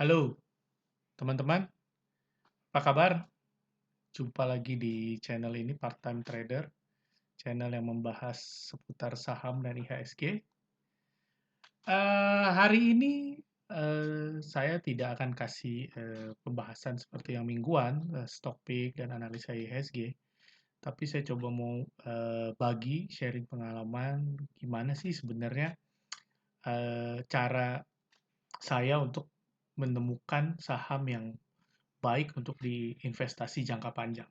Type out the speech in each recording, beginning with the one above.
Halo teman-teman, apa kabar? Jumpa lagi di channel ini Part-Time Trader, channel yang membahas seputar saham dan IHSG. Hari ini saya tidak akan kasih pembahasan seperti yang mingguan, stock pick dan analisa IHSG, tapi saya coba mau bagi sharing pengalaman gimana sih sebenarnya cara saya untuk menemukan saham yang baik untuk diinvestasi jangka panjang.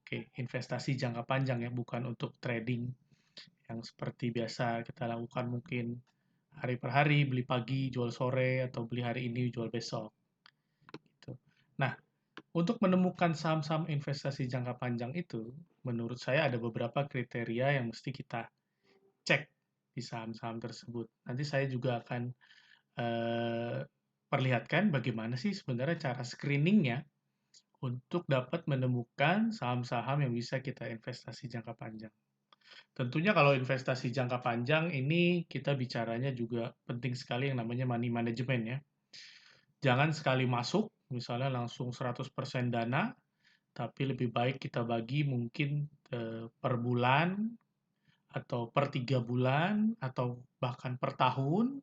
Oke, investasi jangka panjang ya, bukan untuk trading yang seperti biasa kita lakukan mungkin hari per hari, beli pagi, jual sore, atau beli hari ini, jual besok. Gitu. Nah, untuk menemukan saham-saham investasi jangka panjang itu, menurut saya ada beberapa kriteria yang mesti kita cek di saham-saham tersebut. Nanti saya juga akan eh, perlihatkan bagaimana sih sebenarnya cara screeningnya untuk dapat menemukan saham-saham yang bisa kita investasi jangka panjang. Tentunya kalau investasi jangka panjang ini kita bicaranya juga penting sekali yang namanya money management ya. Jangan sekali masuk, misalnya langsung 100% dana, tapi lebih baik kita bagi mungkin per bulan, atau per 3 bulan, atau bahkan per tahun,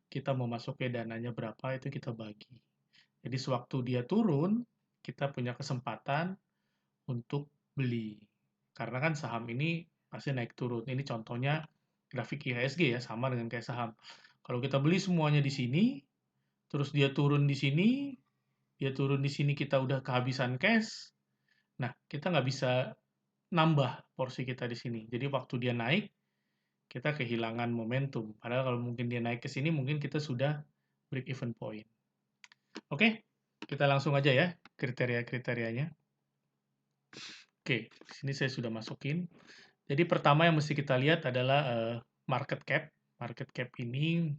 kita mau masuknya dananya berapa, itu kita bagi. Jadi sewaktu dia turun, kita punya kesempatan untuk beli. Karena kan saham ini pasti naik turun. Ini contohnya grafik IHSG ya, sama dengan kayak saham. Kalau kita beli semuanya di sini, terus dia turun di sini, dia turun di sini kita udah kehabisan cash, nah kita nggak bisa nambah porsi kita di sini. Jadi waktu dia naik, kita kehilangan momentum. Padahal kalau mungkin dia naik ke sini, mungkin kita sudah break even point. Oke, kita langsung aja ya kriteria-kriterianya. Oke, di sini saya sudah masukin. Jadi pertama yang mesti kita lihat adalah market cap. Market cap ini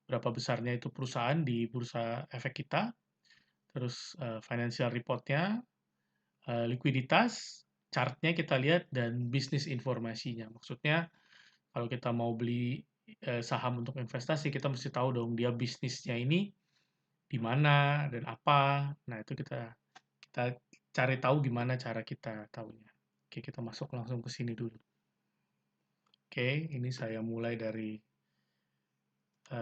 berapa besarnya itu perusahaan di bursa efek kita, terus financial report-nya, likuiditas, chart-nya kita lihat, dan bisnis informasinya. Maksudnya kalau kita mau beli saham untuk investasi, kita mesti tahu dong dia bisnisnya ini di mana dan apa. Nah, itu kita cari tahu gimana cara kita tahunya. Oke, kita masuk langsung ke sini dulu. Oke, ini saya mulai dari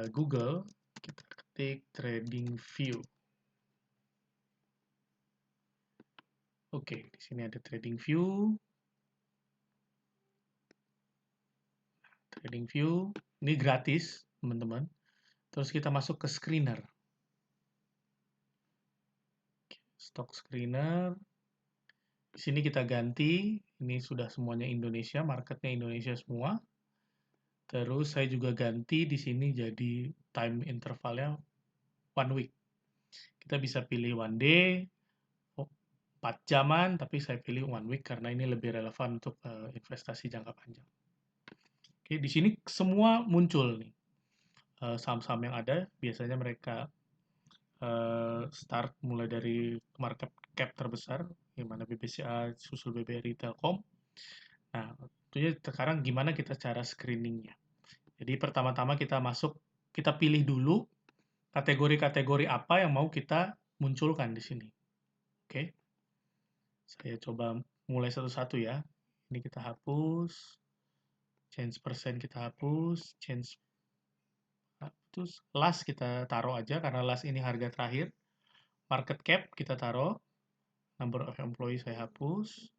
Google, kita ketik trading view. Oke, di sini ada trading view. Trading view, ini gratis, teman-teman. Terus kita masuk ke screener. Stock screener. Di sini kita ganti, ini sudah semuanya Indonesia, marketnya Indonesia semua. Terus saya juga ganti di sini jadi time intervalnya 1 week. Kita bisa pilih 1 day, 4 jaman, tapi saya pilih 1 week karena ini lebih relevan untuk investasi jangka panjang. Oke, di sini semua muncul nih saham-saham yang ada. Biasanya mereka start mulai dari market cap terbesar, di mana BBCA, susul BBRI, Telkom. Nah, tentunya sekarang gimana kita cara screeningnya. Jadi pertama-tama kita masuk, kita pilih dulu kategori-kategori apa yang mau kita munculkan di sini. Oke, saya coba mulai satu-satu ya. Ini kita hapus, change persen kita hapus, change terus last kita taruh aja karena last ini harga terakhir. Market cap kita taruh, number of employee saya hapus,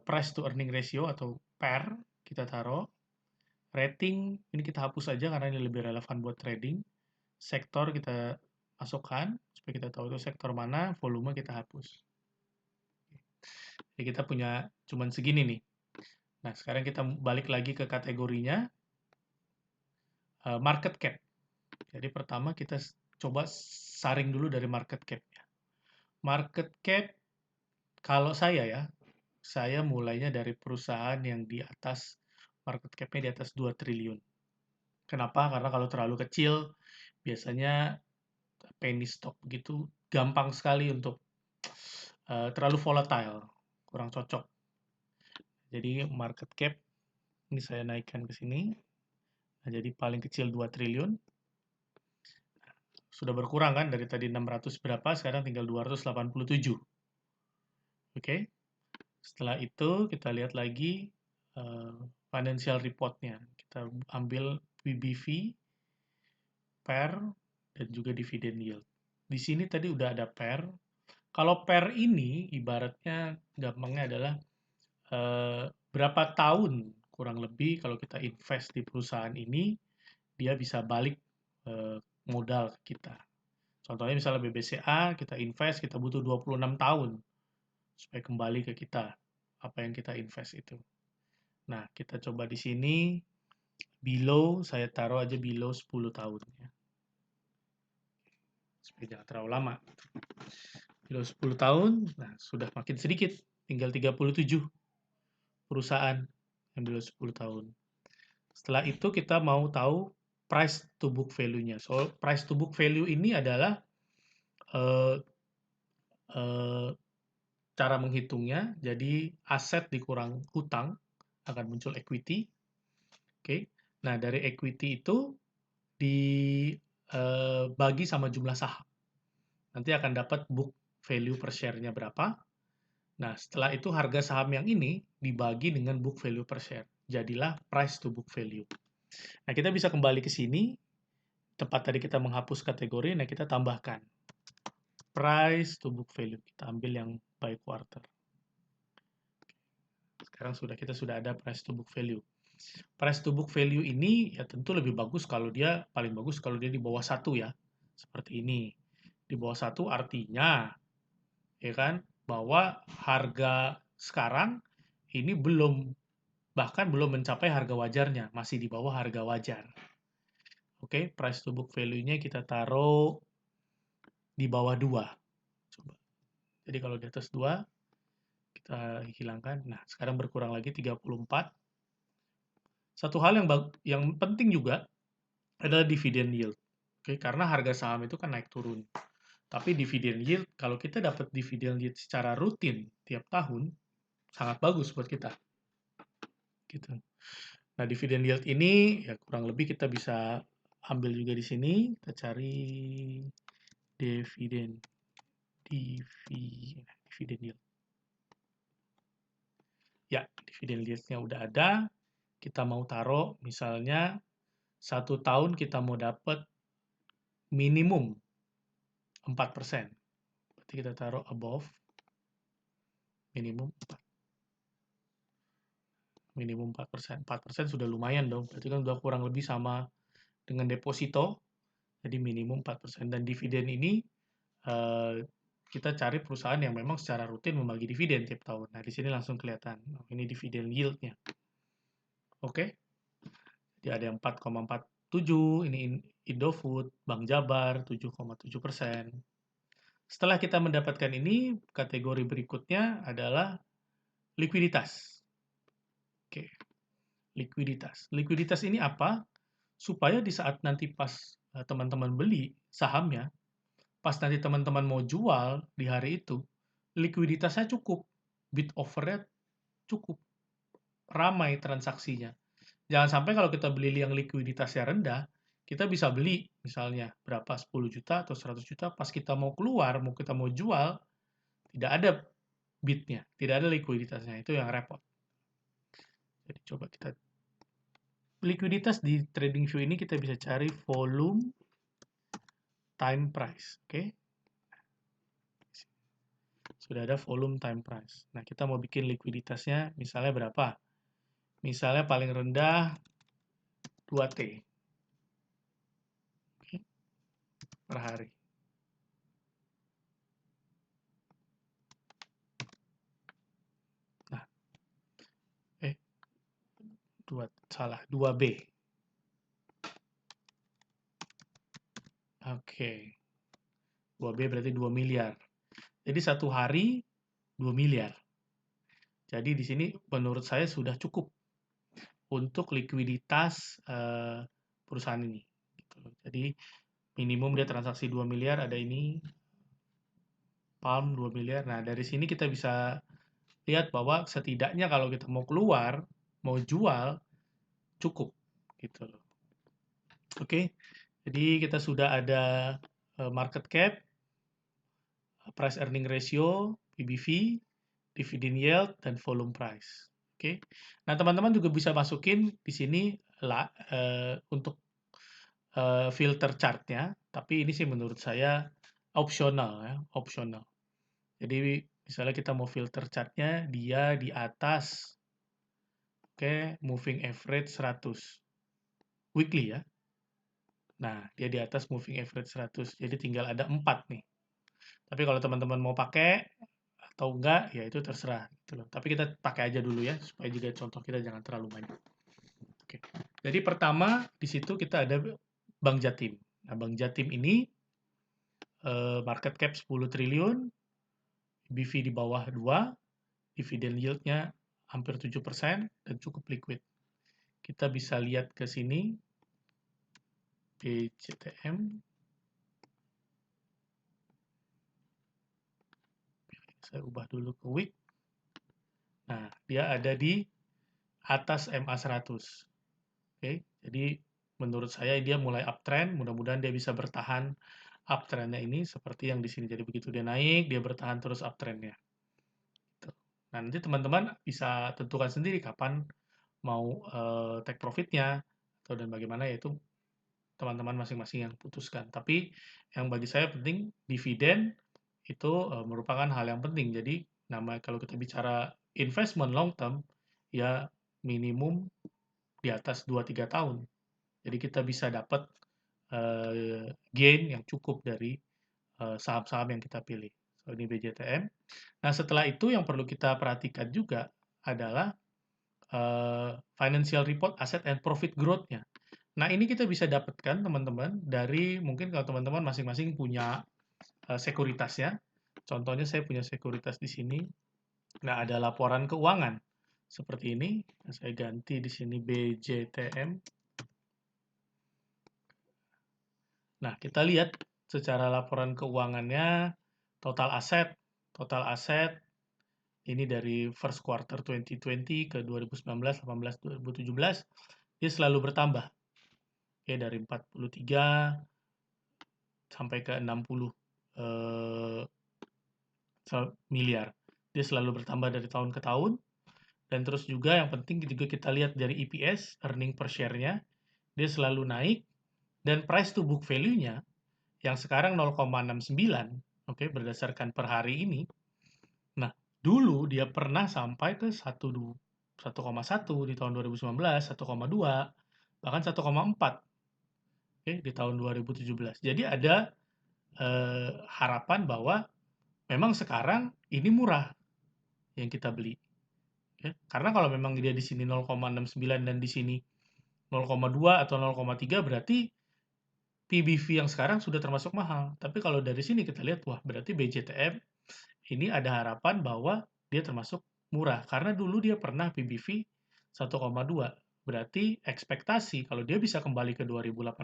price to earning ratio atau PER kita taruh, rating ini kita hapus aja karena ini lebih relevan buat trading, sektor kita masukkan supaya kita tahu itu sektor mana, volume kita hapus. Jadi kita punya cuman segini nih. Nah, sekarang kita balik lagi ke kategorinya market cap. Jadi pertama kita coba saring dulu dari market cap. Market cap kalau saya ya, saya mulainya dari perusahaan yang di atas market cap-nya di atas 2 triliun. Kenapa? Karena kalau terlalu kecil biasanya penny stock gitu gampang sekali untuk terlalu volatile, kurang cocok. Jadi market cap ini saya naikkan ke sini. Nah, jadi paling kecil 2 triliun. sudah berkurang kan dari tadi 600 berapa, sekarang tinggal 287. Oke. Setelah itu kita lihat lagi financial report-nya. Kita ambil PBV, PER, dan juga dividend yield. Di sini tadi udah ada PER. Kalau PER ini ibaratnya gampangnya adalah berapa tahun kurang lebih kalau kita invest di perusahaan ini, dia bisa balik modal ke kita. Contohnya misalnya BBCA, kita invest, kita butuh 26 tahun supaya kembali ke kita apa yang kita invest itu. Nah, kita coba di sini below, saya taruh aja below 10 tahun ya. Supaya jangan terlalu lama. Below 10 tahun, nah sudah makin sedikit, tinggal 37 perusahaan yang below 10 tahun. Setelah itu kita mau tahu price to book value-nya. So, price to book value ini adalah eh, eh, cara menghitungnya. Jadi aset dikurang hutang akan muncul equity. Oke. Nah, dari equity itu dibagi sama jumlah saham. Nanti akan dapat book value per share-nya berapa. Nah, setelah itu harga saham yang ini dibagi dengan book value per share. Jadilah price to book value. Nah, kita bisa kembali ke sini. Tempat tadi kita menghapus kategori, nah kita tambahkan price to book value. Kita ambil yang by quarter. Sekarang kita sudah ada price to book value. Price to book value ini ya tentu lebih bagus kalau dia, paling bagus kalau dia di bawah 1 ya. Seperti ini. Di bawah 1 artinya ya kan bahwa harga sekarang ini bahkan belum mencapai harga wajarnya, masih di bawah harga wajar. Oke, price to book value-nya kita taruh di bawah 2. Coba. Jadi kalau di atas 2 kita hilangkan. Nah, sekarang berkurang lagi 34. Satu hal yang penting juga adalah dividend yield. Oke, karena harga saham itu kan naik turun. Tapi dividend yield, kalau kita dapat dividend yield secara rutin tiap tahun, sangat bagus buat kita. Gitu. Nah, dividend yield ini ya kurang lebih kita bisa ambil juga di sini. Kita cari dividend yield. Ya, dividend yield-nya udah ada. Kita mau taruh misalnya 1 tahun kita mau dapat minimum 4%. Berarti kita taruh above minimum 4%. 4% sudah lumayan dong. Berarti kan sudah kurang lebih sama dengan deposito. Jadi minimum 4%. Dan dividen ini kita cari perusahaan yang memang secara rutin membagi dividen tiap tahun. Nah, di sini langsung kelihatan. Ini dividen yield-nya. Oke. Jadi ada yang 4,47, ini Indofood, Bank Jabar 7,7%. Setelah kita mendapatkan ini, kategori berikutnya adalah likuiditas. Oke. Likuiditas. Likuiditas ini apa? Supaya di saat nanti pas teman-teman beli sahamnya, pas nanti teman-teman mau jual di hari itu, likuiditasnya cukup, bid offer-nya cukup, ramai transaksinya. Jangan sampai kalau kita beli yang likuiditasnya rendah, kita bisa beli misalnya berapa 10 juta atau 100 juta, pas kita mau keluar, kita mau jual, tidak ada bidnya, tidak ada likuiditasnya, itu yang repot. Jadi coba kita likuiditas di TradingView ini kita bisa cari volume time price, oke? Sudah ada volume time price. Nah, kita mau bikin likuiditasnya misalnya berapa? Misalnya paling rendah 2T per hari. Nah, 2B. Oke. 2B berarti 2 miliar. Jadi satu hari 2 miliar. Jadi di sini menurut saya sudah cukup untuk likuiditas perusahaan ini. Jadi minimum dia transaksi 2 miliar, ada ini Palm 2 miliar. Nah, dari sini kita bisa lihat bahwa setidaknya kalau kita mau keluar, mau jual, cukup gitu loh. Oke. Jadi kita sudah ada market cap, price earning ratio, PBV, dividend yield, dan volume price. Oke. Nah, teman-teman juga bisa masukin di sini untuk filter chartnya, tapi ini sih menurut saya opsional ya, opsional. Jadi misalnya kita mau filter chartnya, dia di atas, oke, moving average 100 weekly ya. Nah, dia di atas moving average 100, jadi tinggal ada 4 nih. Tapi kalau teman-teman mau pakai atau enggak, ya itu terserah gitu loh. Tapi kita pakai aja dulu ya, supaya juga contoh kita jangan terlalu banyak. Oke. Jadi pertama di situ kita ada Bank Jatim. Nah, Bank Jatim ini market cap 10 triliun, BV di bawah 2, dividen yield-nya hampir 7%, dan cukup liquid. Kita bisa lihat ke sini, BJTM. Saya ubah dulu ke week. Nah, dia ada di atas MA100. Oke, jadi menurut saya dia mulai uptrend, mudah-mudahan dia bisa bertahan uptrend-nya ini seperti yang di sini. Jadi begitu dia naik, dia bertahan terus uptrend-nya. Gitu. Nah, nanti teman-teman bisa tentukan sendiri kapan mau take profit-nya atau dan bagaimana, yaitu teman-teman masing-masing yang putuskan. Tapi yang bagi saya penting dividen itu merupakan hal yang penting. Jadi kalau kita bicara investment long term, ya minimum di atas 2-3 tahun. Jadi kita bisa dapat gain yang cukup dari saham-saham yang kita pilih. So, ini BJTM. Nah, setelah itu yang perlu kita perhatikan juga adalah financial report, asset and profit growth-nya. Nah, ini kita bisa dapatkan teman-teman dari mungkin kalau teman-teman masing-masing punya sekuritas ya. Contohnya saya punya sekuritas di sini. Nah, ada laporan keuangan seperti ini. Saya ganti di sini BJTM. Nah, kita lihat secara laporan keuangannya, total aset ini dari first quarter 2020 ke 2019, 18, 2017, dia selalu bertambah. Oke, dari 43 sampai ke 60 miliar. Dia selalu bertambah dari tahun ke tahun. Dan terus juga yang penting juga kita lihat dari EPS, earning per share-nya, dia selalu naik. Dan price to book value-nya yang sekarang 0,69, oke, berdasarkan per hari ini. Nah, dulu dia pernah sampai ke 1,1 di tahun 2019, 1,2, bahkan 1,4, oke, di tahun 2017. Jadi ada harapan bahwa memang sekarang ini murah yang kita beli. Ya. Karena kalau memang dia di sini 0,69 dan di sini 0,2 atau 0,3 berarti PBV yang sekarang sudah termasuk mahal. Tapi kalau dari sini kita lihat, wah berarti BJTM ini ada harapan bahwa dia termasuk murah. Karena dulu dia pernah PBV 1,2. Berarti ekspektasi kalau dia bisa kembali ke 2018,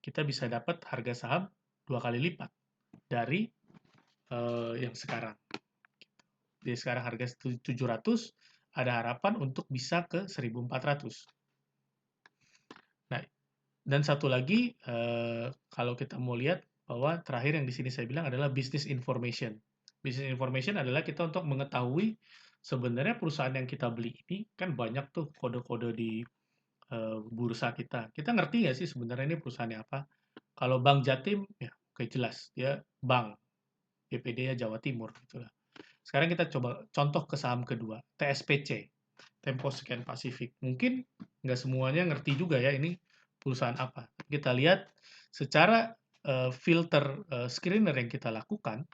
kita bisa dapat harga saham 2 kali lipat dari yang sekarang. Jadi sekarang harga 700, ada harapan untuk bisa ke 1.400. Nah, dan satu lagi, kalau kita mau lihat bahwa terakhir yang di sini saya bilang adalah business information. Business information adalah kita untuk mengetahui sebenarnya perusahaan yang kita beli ini kan banyak tuh kode-kode di bursa kita. Kita ngerti nggak sih sebenarnya ini perusahaannya apa? Kalau Bank Jatim, ya oke jelas dia bank, BPD-nya Jawa Timur gitu lah. Sekarang kita coba contoh ke saham kedua, TSPC, Tempo Scan Pacific. Mungkin nggak semuanya ngerti juga ya ini perusahaan apa. Kita lihat secara filter screener yang kita lakukan,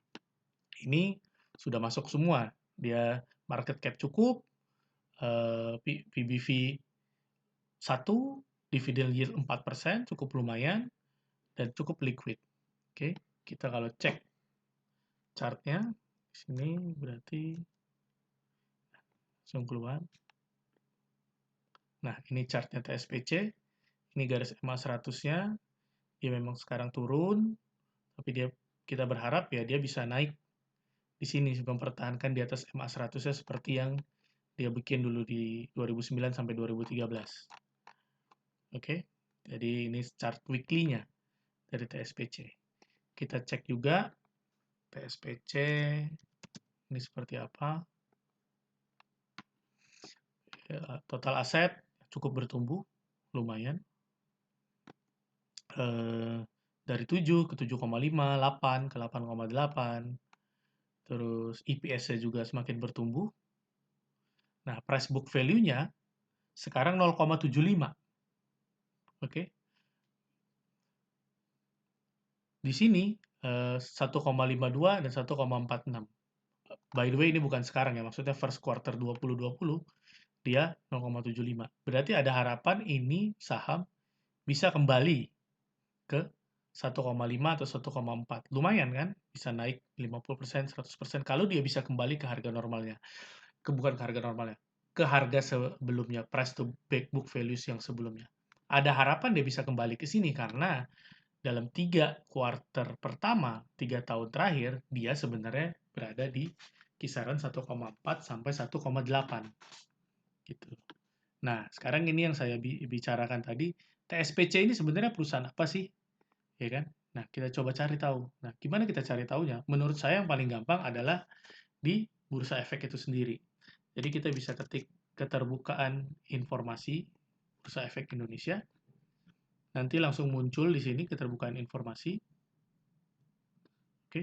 ini sudah masuk semua. Dia market cap cukup, PBV 1, dividend yield 4%, cukup lumayan, dan cukup liquid. Oke, kita kalau cek chartnya, di sini berarti langsung keluar. Nah, ini chartnya TSPC, ini garis EMA 100-nya, dia memang sekarang turun, tapi kita berharap ya dia bisa naik di sini, mempertahankan di atas EMA 100-nya seperti yang dia bikin dulu di 2009 sampai 2013. Oke, jadi ini chart weekly-nya dari TSPC. kita cek juga TSPC ini seperti apa. Ya, total aset cukup bertumbuh, lumayan. Dari 7 ke 7,5, 8 ke 8,8. Terus EPS-nya juga semakin bertumbuh. Nah, price book value-nya sekarang 0,75. Oke. Di sini 1,52 dan 1,46. By the way, ini bukan sekarang ya, maksudnya first quarter 2020 dia 0,75. Berarti ada harapan ini saham bisa kembali ke 1,5 atau 1,4. Lumayan kan? Bisa naik 50%, 100% kalau dia bisa kembali ke harga normalnya. Bukan ke harga normalnya, ke harga sebelumnya, price to book values yang sebelumnya. Ada harapan dia bisa kembali ke sini karena dalam 3 kuarter pertama, 3 tahun terakhir, dia sebenarnya berada di kisaran 1,4 sampai 1,8 gitu. Nah, sekarang ini yang saya bicarakan tadi, TSPC ini sebenarnya perusahaan apa sih? Ya kan? Nah, kita coba cari tahu. Nah, gimana kita cari tahunya? Menurut saya yang paling gampang adalah di Bursa Efek itu sendiri. Jadi kita bisa ketik keterbukaan informasi Bursa Efek Indonesia. Nanti langsung muncul di sini keterbukaan informasi. Oke.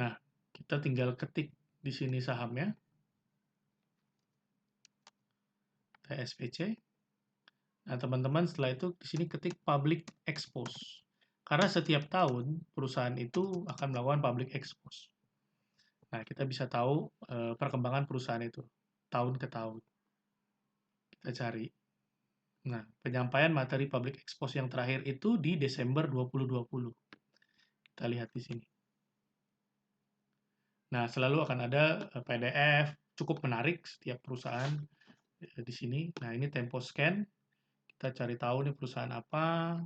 Nah, kita tinggal ketik di sini sahamnya, TSPC. Nah, teman-teman setelah itu di sini ketik public expose. Karena setiap tahun perusahaan itu akan melakukan public expose. Nah, kita bisa tahu perkembangan perusahaan itu tahun ke tahun. Kita cari. Nah, penyampaian materi public expose yang terakhir itu di Desember 2020. Kita lihat di sini. Nah, selalu akan ada PDF, cukup menarik setiap perusahaan di sini. Nah, ini Tempo Scan. Kita cari tahu nih perusahaan apa.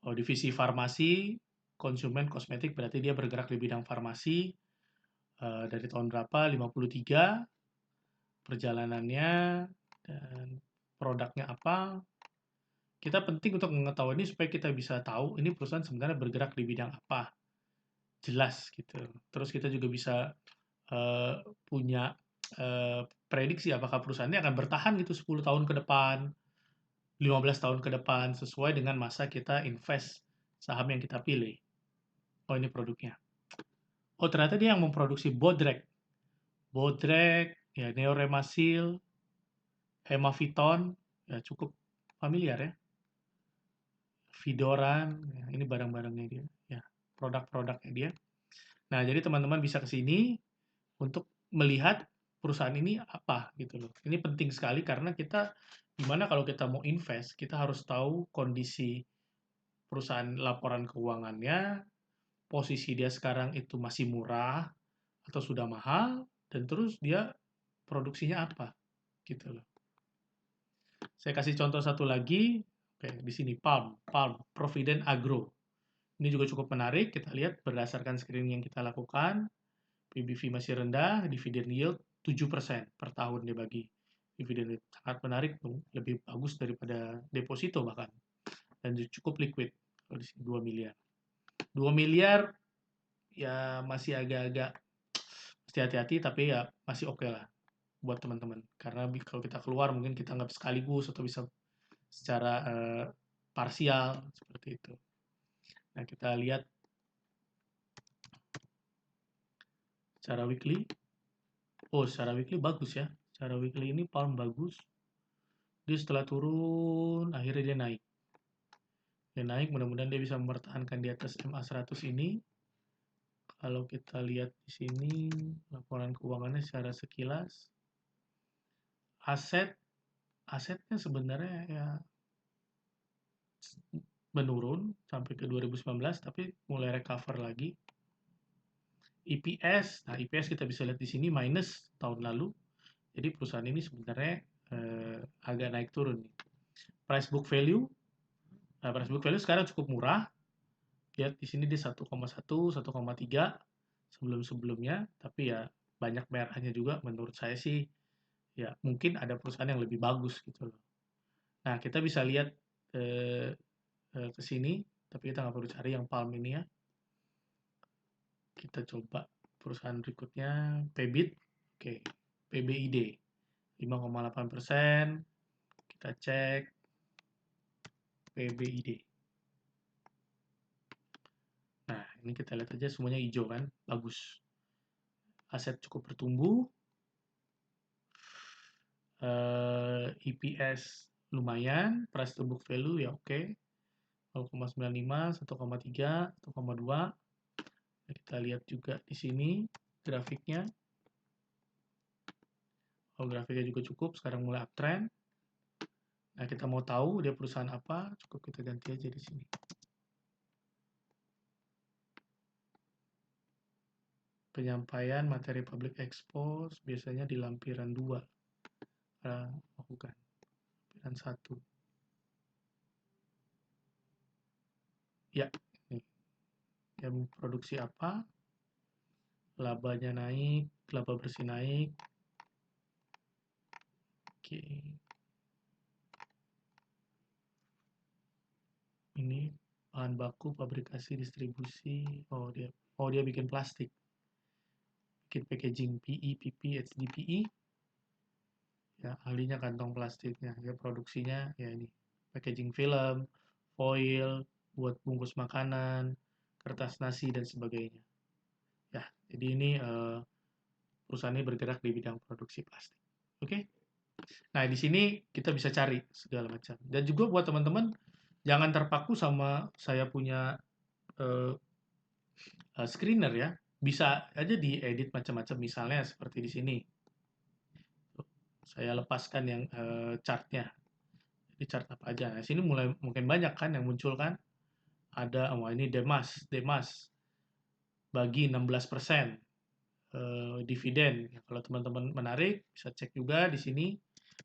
Oh, divisi farmasi, konsumen kosmetik, berarti dia bergerak di bidang farmasi. Dari tahun berapa? 53. Perjalanannya dan produknya apa. Kita penting untuk mengetahui ini supaya kita bisa tahu ini perusahaan sebenarnya bergerak di bidang apa. Jelas gitu. Terus kita juga bisa punya prediksi apakah perusahaan ini akan bertahan gitu 10 tahun ke depan, 15 tahun ke depan, sesuai dengan masa kita invest saham yang kita pilih. Oh, ini produknya. Oh, ternyata dia yang memproduksi Bodrek. Bodrek, ya Neoremasil, Hemaviton, ya cukup familiar ya. Vidoran, ya, ini barang-barangnya dia, ya produk-produknya dia. Nah, jadi teman-teman bisa ke sini untuk melihat perusahaan ini apa gitu loh. Ini penting sekali karena kita gimana kalau kita mau invest, kita harus tahu kondisi perusahaan laporan keuangannya, posisi dia sekarang itu masih murah atau sudah mahal, dan terus dia produksinya apa gitu loh. Saya kasih contoh satu lagi, oke, di sini Palm, Provident Agro. Ini juga cukup menarik, kita lihat berdasarkan screening yang kita lakukan, PBV masih rendah, dividend yield 7% per tahun dia bagi. Dividen yield sangat menarik, lebih bagus daripada deposito bahkan. Dan cukup liquid, 2 miliar. 2 miliar ya masih agak-agak mesti hati-hati, tapi ya masih oke lah buat teman-teman. Karena kalau kita keluar mungkin kita nggak sekaligus atau bisa secara parsial seperti itu. Nah, kita lihat secara weekly. Oh, secara weekly bagus ya. Secara weekly ini Palm bagus. Dia setelah turun, akhirnya dia naik. Dia naik, mudah-mudahan dia bisa mempertahankan di atas MA100 ini. Kalau kita lihat di sini, laporan keuangannya secara sekilas, asetnya sebenarnya ya menurun sampai ke 2019, tapi mulai recover lagi. EPS, nah EPS kita bisa lihat di sini minus tahun lalu. Jadi perusahaan ini sebenarnya agak naik turun nih. Price book value, nah price book value sekarang cukup murah. Lihat di sini dia 1,1, 1,3 sebelum-sebelumnya, tapi ya banyak merahnya juga menurut saya sih ya mungkin ada perusahaan yang lebih bagus gitu loh. Nah, kita bisa lihat eh, ke sini, tapi kita nggak perlu cari yang Palm ini ya. Kita coba perusahaan berikutnya, PBIT. Oke, PBID 5,8%. Kita cek PBID. Nah, ini kita lihat aja semuanya hijau kan, bagus. Aset cukup bertumbuh. EPS lumayan, price to book value ya oke. 0,95, 1,3, 1,2. Kita lihat juga di sini grafiknya. Oh, grafiknya juga cukup, sekarang mulai uptrend. Nah, kita mau tahu dia perusahaan apa, cukup kita ganti aja di sini. Penyampaian materi public expose biasanya di lampiran 2. Oh, bukan. Lampiran 1. Ya, ini. Dia produksi apa? Labanya naik, laba bersih naik. Oke. Ini bahan baku, fabrikasi, distribusi. Oh, dia bikin plastik. Bikin packaging PE, PP, HDPE. Ya, ahlinya kantong plastiknya. Ya, produksinya ya ini. Packaging film, foil, buat bungkus makanan, kertas nasi dan sebagainya. Ya, jadi ini perusahaan ini bergerak di bidang produksi plastik. Oke. Nah, di sini kita bisa cari segala macam. Dan juga buat teman-teman jangan terpaku sama saya punya eh, screener ya. Bisa aja diedit macam-macam misalnya seperti di sini. Saya lepaskan yang chartnya. Jadi chart apa aja. Nah, sini mulai mungkin banyak kan yang muncul kan. Ada, oh ini Demas bagi 16% dividen. Ya, kalau teman-teman menarik bisa cek juga di sini.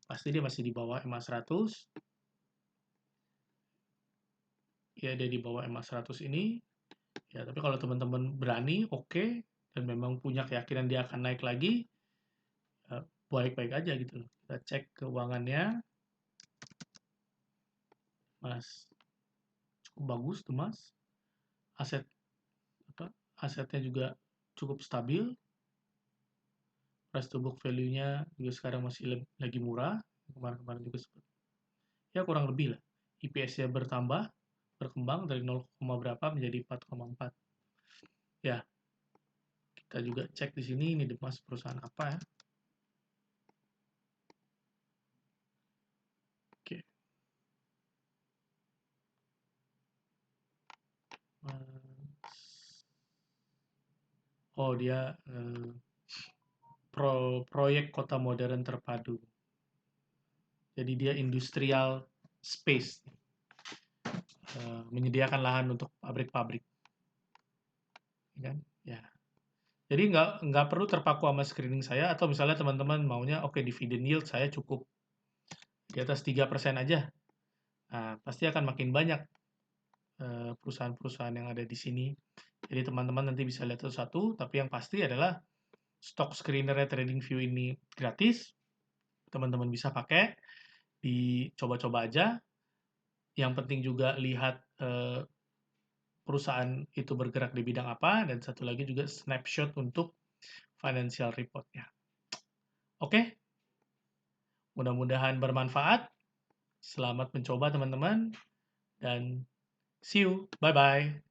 Pasti dia masih di bawah EMA 100. Ya, dia di bawah EMA 100 ini. Ya, tapi kalau teman-teman berani, oke, dan memang punya keyakinan dia akan naik lagi, ya, baik-baik aja gitu loh. Kita cek keuangannya, Mas, cukup bagus tuh Mas. Aset apa? Asetnya juga cukup stabil. Price to book value-nya juga sekarang masih lagi murah. Kemarin-kemarin juga ya kurang lebih lah. EPS-nya berkembang dari 0, berapa menjadi 4,4. Ya, kita juga cek di sini ini Mas perusahaan apa ya. Oke. Oh, dia proyek kota modern terpadu. Jadi dia industrial space, menyediakan lahan untuk pabrik-pabrik, kan? Ya. Jadi nggak perlu terpaku sama screening saya atau misalnya teman-teman maunya oke dividend yield saya cukup di atas 3% aja. Nah, pasti akan makin banyak perusahaan-perusahaan yang ada di sini. Jadi teman-teman nanti bisa lihat satu-satu, tapi yang pasti adalah stock screener TradingView ini gratis. Teman-teman bisa pakai, dicoba-coba aja. Yang penting juga lihat perusahaan itu bergerak di bidang apa, dan satu lagi juga snapshot untuk financial report-nya. Oke, mudah-mudahan bermanfaat. Selamat mencoba teman-teman, dan see you. Bye-bye.